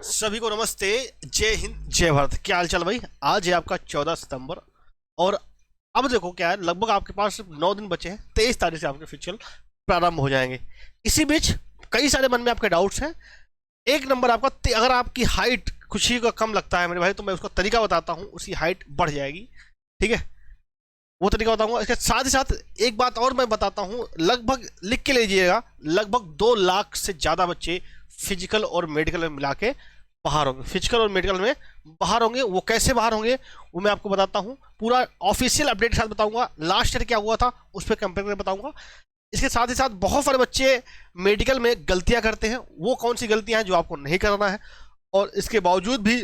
सभी को नमस्ते। जय हिंद जय भारत। क्या हाल चाल भाई। आज है आपका 14 सितंबर और अब देखो क्या है, लगभग आपके पास सिर्फ 9 दिन बचे हैं। 23 तारीख से आपके फिजिकल प्रारंभ हो जाएंगे। इसी बीच कई सारे मन में आपके डाउट्स हैं। एक नंबर आपका अगर आपकी हाइट कुछ ही का कम लगता है मेरे भाई, तो मैं उसका तरीका बताता हूँ, उसकी हाइट बढ़ जाएगी। ठीक है, वो तरीका बताऊंगा। इसके साथ ही साथ एक बात और मैं बताता हूँ, लगभग लिख के लीजिएगा, लगभग 2 लाख से ज़्यादा बच्चे फिजिकल और मेडिकल में मिला के बाहर होंगे। फिजिकल और मेडिकल में बाहर होंगे। वो कैसे बाहर होंगे वो मैं आपको बताता हूँ, पूरा ऑफिशियल अपडेट के साथ बताऊंगा। लास्ट ईयर क्या हुआ था उस पर कंपेयर करके बताऊंगा। इसके साथ ही साथ बहुत सारे बच्चे मेडिकल में गलतियां करते हैं, वो कौन सी गलतियां हैं जो आपको नहीं करना है। और इसके बावजूद भी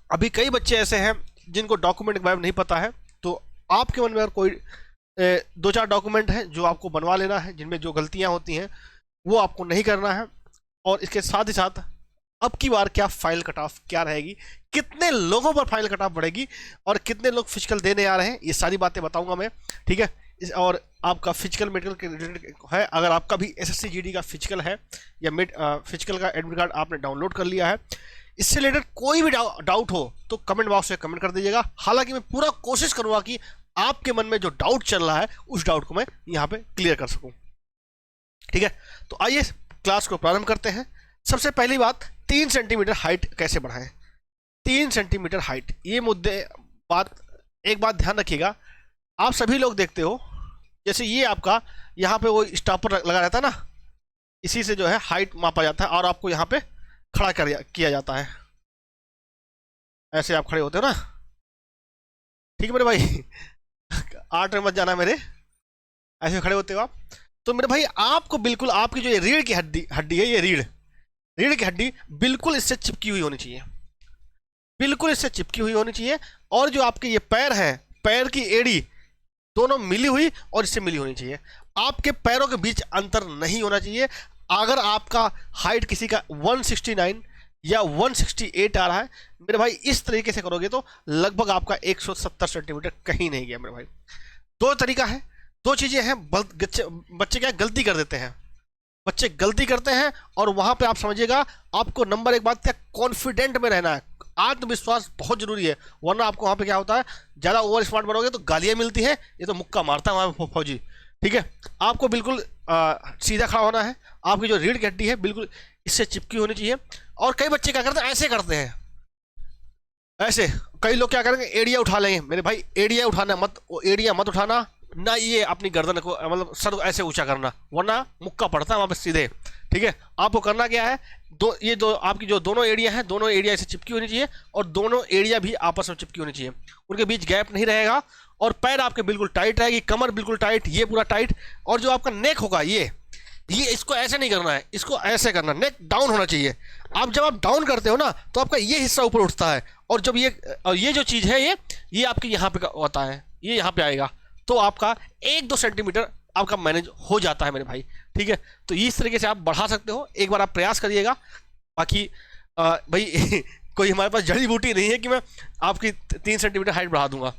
अभी कई बच्चे ऐसे हैं जिनको डॉक्यूमेंट के बारे में नहीं पता है, तो आपके मन में अगर कोई 2-4 डॉक्यूमेंट हैं जो आपको बनवा लेना है, जिनमें जो गलतियां होती हैं वो आपको नहीं करना है। और इसके साथ ही साथ अब की बार क्या फाइल कट ऑफ क्या रहेगी, कितने लोगों पर फाइल कट ऑफ बढ़ेगी और कितने लोग फिजिकल देने आ रहे हैं, ये सारी बातें बताऊंगा मैं। ठीक है, और आपका फिजिकल मेडिकल के रिलेटेड है। अगर आपका भी एसएससी जीडी का फिजिकल है या फिजिकल का एडमिट कार्ड आपने डाउनलोड कर लिया है, इससे रिलेटेड कोई भी डाउट हो तो कमेंट बॉक्स में कमेंट कर दीजिएगा। हालांकि मैं पूरा कोशिश करूंगा कि आपके मन में जो डाउट चल रहा है उस डाउट को मैं यहाँ पे क्लियर कर सकूं। ठीक है, तो आइए क्लास को प्रारंभ करते हैं। सबसे पहली बात, 3 सेंटीमीटर हाइट कैसे बढ़ाएं। 3 सेंटीमीटर हाइट, ये एक बात ध्यान रखिएगा। आप सभी लोग देखते हो, जैसे ये आपका यहाँ पे वो स्टॉपर लगा रहता है ना, इसी से जो है हाइट मापा जाता है और आपको यहाँ पे खड़ा किया जाता है। ऐसे आप खड़े होते हो ना, ठीक है मेरे भाई। आर्ट में मत जाना मेरे, ऐसे खड़े होते हो आप। तो मेरे भाई आपको बिल्कुल आपकी जो ये रीढ़ की हड्डी है, ये रीढ़ की हड्डी बिल्कुल इससे चिपकी हुई होनी चाहिए, बिल्कुल इससे चिपकी हुई होनी चाहिए। और जो आपके ये पैर हैं, पैर की एड़ी दोनों मिली हुई और इससे मिली होनी चाहिए। आपके पैरों के बीच अंतर नहीं होना चाहिए। अगर आपका हाइट किसी का 169 या 168 आ रहा है मेरे भाई, इस तरीके से करोगे तो लगभग आपका 170 सेंटीमीटर कहीं नहीं गया मेरे भाई। 2 तरीका है, 2 चीजें हैं। बच्चे क्या गलती कर देते हैं, बच्चे गलती करते हैं और वहां पे आप समझिएगा, आपको नंबर 1 बात क्या, कॉन्फिडेंट में रहना है। आत्मविश्वास बहुत जरूरी है, वरना आपको वहां पे क्या होता है, ज्यादा ओवर स्मार्ट बनोगे तो गालियां मिलती है, ये तो मुक्का मारता है वहां फौजी। ठीक है, आपको बिल्कुल सीधा खड़ा होना है। आपकी जो रीढ़ की हड्डी है बिल्कुल इससे चिपकी होनी चाहिए। और कई बच्चे क्या करते हैं, ऐसे करते हैं, ऐसे। कई लोग क्या करेंगे, एड़िया उठा लेंगे। मेरे भाई एड़िया उठाना मत, एड़िया मत उठाना ना, ये अपनी गर्दन को मतलब सर ऐसे ऊंचा करना, वरना मुक्का पड़ता है वहां पे सीधे। ठीक है, आपको करना क्या है, ये दो आपकी जो दोनों एड़िया हैं, दोनों एड़िया ऐसे चिपकी होनी चाहिए और दोनों एड़िया भी आपस में चिपकी होनी चाहिए, उनके बीच गैप नहीं रहेगा। और पैर आपके बिल्कुल टाइट रहेगी, कमर बिल्कुल टाइट, ये पूरा टाइट। और जो आपका नेक होगा, ये इसको ऐसे नहीं करना है, इसको ऐसे करना, नेक डाउन होना चाहिए। जब आप डाउन करते हो ना तो आपका ये हिस्सा ऊपर उठता है, और जब ये जो चीज़ है, ये आपके यहाँ पे होता है, ये यहाँ पे आएगा, तो आपका 1-2 सेंटीमीटर आपका मैनेज हो जाता है मेरे भाई। ठीक है, तो इस तरीके से आप बढ़ा सकते हो, एक बार आप प्रयास करिएगा। बाकी भाई कोई हमारे पास जड़ी बूटी नहीं है कि मैं आपकी 3 सेंटीमीटर हाइट बढ़ा दूंगा।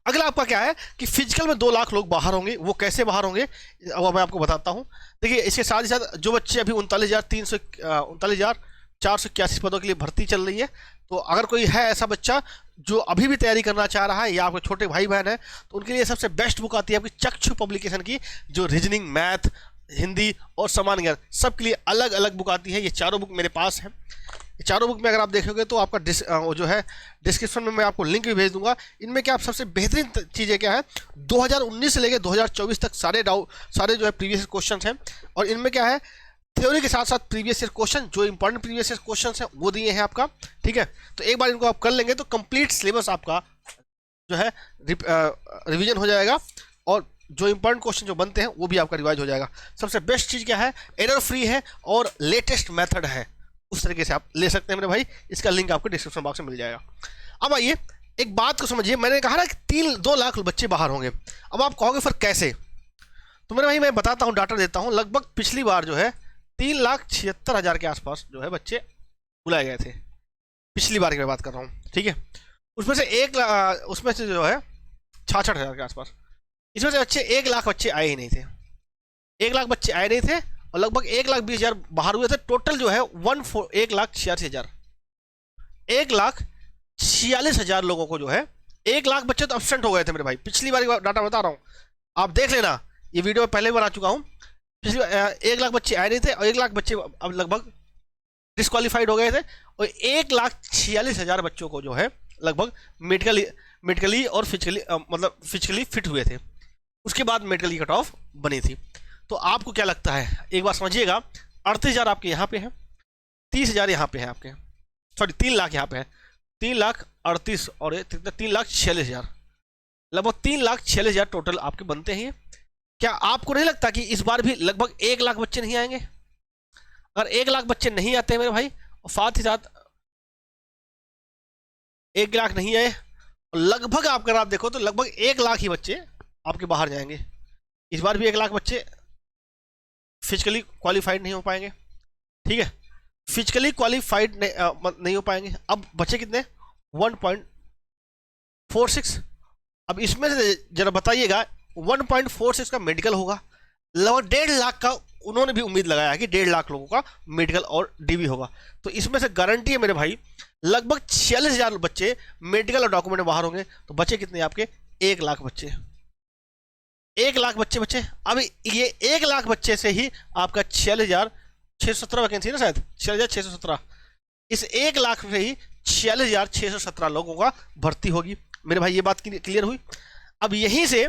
अगला आपका क्या है कि फिजिकल में 2 लाख लोग बाहर होंगे। वो कैसे बाहर होंगे वो मैं आपको बताता हूँ। देखिए, इसके साथ ही साथ जो बच्चे अभी 39,481 पदों के लिए भर्ती चल रही है, तो अगर कोई है ऐसा बच्चा जो अभी भी तैयारी करना चाह रहा है या आपके छोटे भाई बहन है, तो उनके लिए सबसे बेस्ट बुक आती है आपकी चक्षु पब्लिकेशन की, जो रीजनिंग, मैथ, हिंदी और सामान्य ज्ञान सबके लिए अलग अलग बुक आती है। ये चारों बुक मेरे पास है। चारों बुक में अगर आप देखोगे तो आपका वो जो है डिस्क्रिप्शन में मैं आपको लिंक भी भेज दूंगा। इनमें क्या सबसे बेहतरीन चीज़ें क्या है, 2019 से लेकर 2024 तक सारे जो है प्रीवियस क्वेश्चन हैं। और इनमें क्या है, थ्योरी के साथ साथ प्रीवियस ईयर क्वेश्चन, जो इंपॉर्टेंट प्रीवियस ईयर क्वेश्चन हैं वो दिए हैं आपका। ठीक है, तो एक बार इनको आप कर लेंगे तो कंप्लीट सिलेबस आपका जो है रिवीजन हो जाएगा और जो इंपॉर्टेंट क्वेश्चन जो बनते हैं वो भी आपका रिवाइज हो जाएगा। सबसे बेस्ट चीज़ क्या है, एरर फ्री है और लेटेस्ट मेथड है, उस तरीके से आप ले सकते हैं मेरे भाई। इसका लिंक आपको डिस्क्रिप्शन बॉक्स में मिल जाएगा। अब आइए एक बात को समझिए, मैंने कहा ना कि 2 लाख बच्चे बाहर होंगे। अब आप कहोगे फिर कैसे, तो मेरे भाई मैं बताता हूँ, डाटा देता हूँ। लगभग पिछली बार जो है 3,76,000 के आसपास जो है बच्चे बुलाए गए थे, पिछली बार की मैं बात कर रहा हूँ। ठीक है, उसमें से जो है 66,000 के आसपास, इसमें से बच्चे 1 लाख बच्चे आए ही नहीं थे। 1 लाख बच्चे आए नहीं थे और लगभग 1,20,000 बाहर हुए थे। टोटल जो है 1,46,000 1,46,000 लोगों को जो है, 1,00,000 बच्चे तो एब्सेंट हो गए थे मेरे भाई। पिछली बार डाटा बता रहा हूँ, आप देख लेना, ये वीडियो में पहले बना चुका हूँ। पिछली 1,00,000 बच्चे आए नहीं थे और 1,00,000 बच्चे अब लगभग डिस्क्वालीफाइड हो गए थे। और 1,46,000 बच्चों को जो है लगभग मेडिकली और फिजिकली फिट हुए थे। उसके बाद मेडिकल की कट ऑफ बनी थी। तो आपको क्या लगता है, एक बार समझिएगा, 38,000 आपके यहाँ पे है, 30,000 यहाँ पे है आपके, सॉरी 3,00,000 यहाँ पे है, 3,38,000 और 3,46,000, लगभग 3,46,000 टोटल आपके बनते हैं। क्या आपको नहीं लगता कि इस बार भी लगभग 1,00,000 बच्चे नहीं आएंगे? अगर 1,00,000 बच्चे नहीं आते हैं मेरे भाई, और साथ ही साथ 1,00,000 नहीं आए, लगभग आप अगर आप देखो तो लगभग 1,00,000 ही बच्चे आपके बाहर जाएंगे। इस बार भी 1,00,000 बच्चे फिजिकली क्वालिफाइड नहीं हो पाएंगे, ठीक है, फिजिकली क्वालिफाइड नहीं हो पाएंगे। अब बच्चे कितने, 1.46। अब इसमें से जरा बताइएगा, 1.46 का मेडिकल होगा, लगभग 1,50,000 का उन्होंने भी उम्मीद लगाया है कि 1,50,000 लोगों का मेडिकल और डीबी होगा। तो इसमें से गारंटी है मेरे भाई, लगभग 46,000 बच्चे मेडिकल और डॉक्यूमेंट बाहर होंगे। तो बच्चे कितने आपके, 1,00,000 बच्चे, 1,00,000 बच्चे। अब ये 1,00,000 बच्चे से ही आपका 46,617 वैकेंसी ना, शायद 46,617, इस 1,00,000 से ही 46,617 लोगों का भर्ती होगी मेरे भाई। ये बात क्लियर हुई। अब यहीं से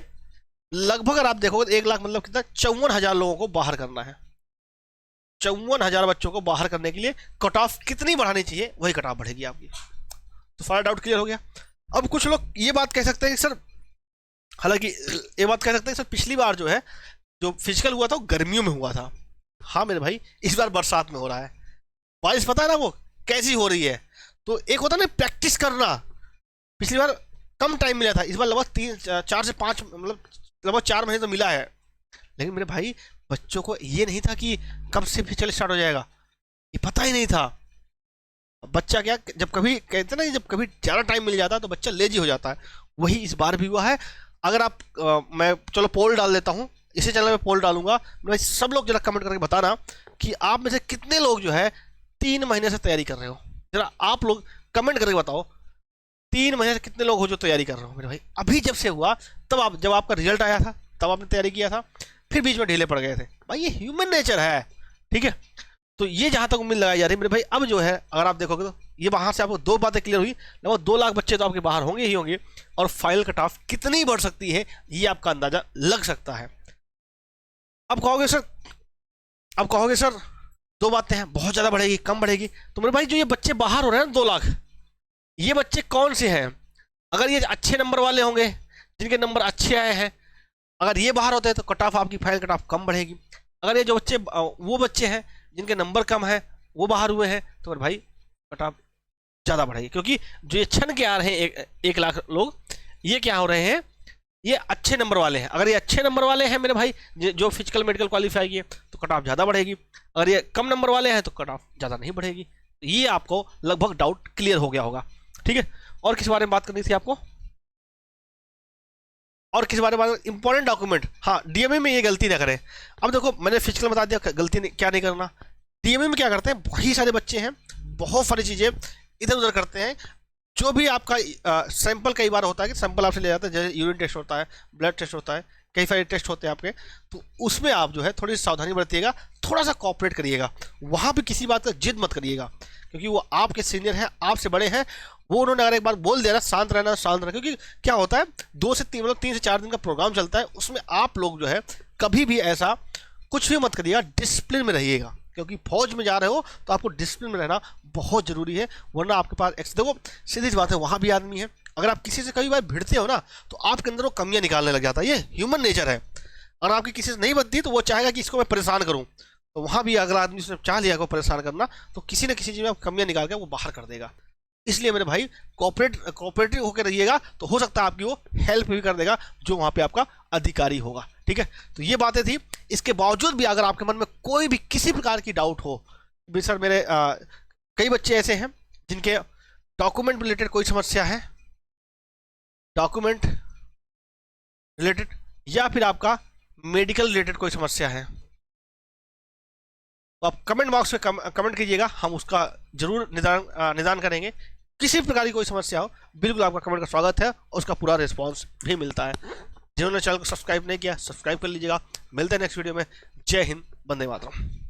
लगभग अगर आप देखोगे 1,00,000 मतलब कितना, 54,000 लोगों को बाहर करना है। 54,000 बच्चों को बाहर करने के लिए कट ऑफ कितनी बढ़ानी चाहिए, वही कट ऑफ बढ़ेगी आपकी। तो सारा डाउट क्लियर हो गया। अब कुछ लोग ये बात कह सकते हैं कि सर, हालांकि ये बात कह सकते हैं सर, पिछली बार जो है जो फिजिकल हुआ था वो गर्मियों में हुआ था। हाँ मेरे भाई, इस बार बरसात में हो रहा है। बारिश पता है ना वो कैसी हो रही है। तो एक होता है ना प्रैक्टिस करना, पिछली बार कम टाइम मिला था, इस बार लगभग 4 से 5 मतलब लगभग 4 महीने तो मिला है। लेकिन मेरे भाई बच्चों को ये नहीं था कि कब से फिजिकल स्टार्ट हो जाएगा, ये पता ही नहीं था। बच्चा क्या, जब कभी कहते ना, जब कभी ज़्यादा टाइम मिल जाता है तो बच्चा लेजी हो जाता है। वही इस बार भी हुआ है। अगर आप मैं चलो पोल डाल देता हूँ, इसी चैनल में पोल डालूंगा, मैं सब लोग जरा कमेंट करके बताना कि आप में से कितने लोग जो है 3 महीने से तैयारी कर रहे हो। जरा आप लोग कमेंट करके बताओ, 3 महीने से कितने लोग हो जो तैयारी कर रहे हो मेरे भाई। अभी जब से हुआ तब आप, जब आपका रिजल्ट आया था तब आपने तैयारी किया था, फिर बीच में ढीले पड़ गए थे भाई, ये ह्यूमन नेचर है, ठीक है। तो ये जहाँ तक उम्मीद लगाई जा रही है मेरे भाई, अब जो है अगर आप देखोगे तो ये वहाँ से आपको 2 बातें क्लियर हुई, लगभग 2,00,000 बच्चे तो आपके बाहर होंगे ही होंगे, और फाइनल कट ऑफ कितनी बढ़ सकती है ये आपका अंदाजा लग सकता है। अब कहोगे सर 2 बातें हैं, बहुत ज़्यादा बढ़ेगी कम बढ़ेगी। तो मेरे भाई जो ये बच्चे बाहर हो रहे हैं ना 2,00,000, ये बच्चे कौन से हैं? अगर ये अच्छे नंबर वाले होंगे, जिनके नंबर अच्छे आए हैं, अगर ये बाहर होते हैं तो कट ऑफ आपकी फाइनल कट ऑफ कम बढ़ेगी। अगर ये जो बच्चे वो बच्चे हैं जिनके नंबर कम है, वो बाहर हुए हैं, तो मेरे भाई कट ऑफ ज़्यादा बढ़ेगी। क्योंकि जो ये छन के आ रहे हैं 1,00,000 लोग, ये क्या हो रहे हैं, ये अच्छे नंबर वाले हैं। अगर ये अच्छे नंबर वाले हैं मेरे भाई, जो फिजिकल मेडिकल क्वालिफाई किए, तो कट ऑफ ज़्यादा बढ़ेगी। अगर ये कम नंबर वाले हैं तो कट ऑफ ज़्यादा नहीं बढ़ेगी। ये आपको लगभग डाउट क्लियर हो गया होगा, ठीक है। और किस बारे में बात करनी थी आपको, और किस बारे में? इंपॉर्टेंट डॉक्यूमेंट, हाँ डीएमए में ये गलती ना करें। अब देखो मैंने फिजिकल बता दिया, गलती क्या नहीं करना। डीएमए में क्या करते हैं, बहुत सारे बच्चे हैं, बहुत सारी चीज़ें इधर उधर करते हैं। जो भी आपका सैंपल, कई बार होता है कि सैंपल आपसे ले जाते हैं, जैसे यूरिन टेस्ट होता है, ब्लड टेस्ट होता है, कई सारे टेस्ट होते हैं आपके, तो उसमें आप जो है थोड़ी सावधानी बरतिएगा, थोड़ा सा कोऑपरेट करिएगा। वहाँ भी किसी बात का जिद मत करिएगा, क्योंकि वो आपके सीनियर हैं, आपसे बड़े हैं। वो उन्होंने अगर एक बार बोल दिया ना शांत रहना, शांत रहना। क्योंकि क्या होता है, 2 से 3 मतलब 3 से 4 दिन का प्रोग्राम चलता है, उसमें आप लोग जो है कभी भी ऐसा कुछ भी मत करिएगा, डिसिप्लिन में रहिएगा। क्योंकि फौज में जा रहे हो तो आपको डिसिप्लिन में रहना बहुत जरूरी है, वरना आपके पास देखो सीधी सी बात है, वहाँ भी आदमी है। अगर आप किसी से कई बार भिड़ते हो ना, तो आपके अंदर वो कमियां निकालने लग जाता है, ये ह्यूमन नेचर है। अगर आपकी किसी से नहीं बनती तो वो चाहेगा कि इसको मैं परेशान करूँ, तो वहाँ भी अगर आदमी उसने चाह लिया को परेशान करना, तो किसी न किसी चीज़ में कमियां निकाल के वो बाहर कर देगा। इसलिए मेरे भाई कोऑपरेटिव होकर रहिएगा, तो हो सकता है आपकी वो हेल्प भी कर देगा जो वहाँ पे आपका अधिकारी होगा, ठीक है। तो ये बातें थी। इसके बावजूद भी अगर आपके मन में कोई भी किसी प्रकार की डाउट हो, भी सर मेरे कई बच्चे ऐसे हैं जिनके डॉक्यूमेंट रिलेटेड कोई समस्या है, डॉक्यूमेंट रिलेटेड, या फिर आपका मेडिकल रिलेटेड कोई समस्या है, तो आप कमेंट बॉक्स में कमेंट कीजिएगा, हम उसका जरूर निदान करेंगे। किसी प्रकार की कोई समस्या हो, बिल्कुल आपका कमेंट का स्वागत है और उसका पूरा रिस्पॉन्स भी मिलता है। जिन्होंने चैनल को सब्सक्राइब नहीं किया, सब्सक्राइब कर लीजिएगा। मिलते हैं नेक्स्ट वीडियो में। जय हिंद, वंदे मातरम।